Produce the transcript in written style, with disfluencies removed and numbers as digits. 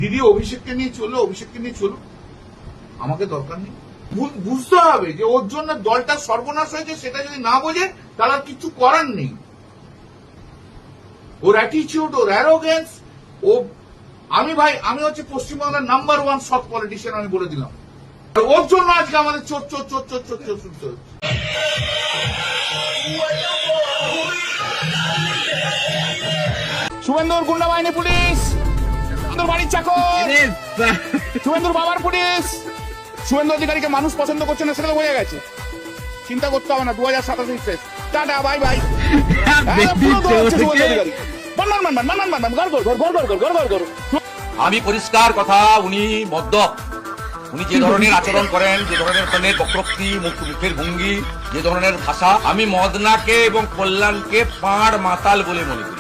দিদি অভিষেককে নিয়ে চলো, আমাকে দরকার নেই। বুঝতে হবে যে ওর জন্য দলটা সর্বনাশ হয়েছে, সেটা যদি না বোঝে তাহলে আর কিছু করার নেই। ওর অ্যাটিচিউড, ওর অ্যারোগেন্স, আমি হচ্ছে পশ্চিমবাংলার নাম্বার 1 সৎ পলিটিশিয়ান, আমি বলে দিলাম। ওর জন্য আজকে আমাদের চোর শুনতে হচ্ছে। শুভেন্দুর গুন্ডা বাহিনী পুলিশ, শুভেন্দুর বাড়ির চাকর, শুভেন্দুর বাবার পুলিশ। শুভেন্দু অধিকারীকে মানুষ পছন্দ করছে না, সেটা তো বোঝা গেছে। চিন্তা করতে হবে না, 2027 শেষ। Tata, bye bye. আমি পরিষ্কার কথা, উনি মদ্যপ। উনি যে ধরনের আচরণ করেন, যে ধরনের বক্রোক্তি, মুখের ভঙ্গি, যে ধরনের ভাষা, আমি মদনাকে এবং কল্যাণকে পাঁড় মাতাল বলে মনে করি।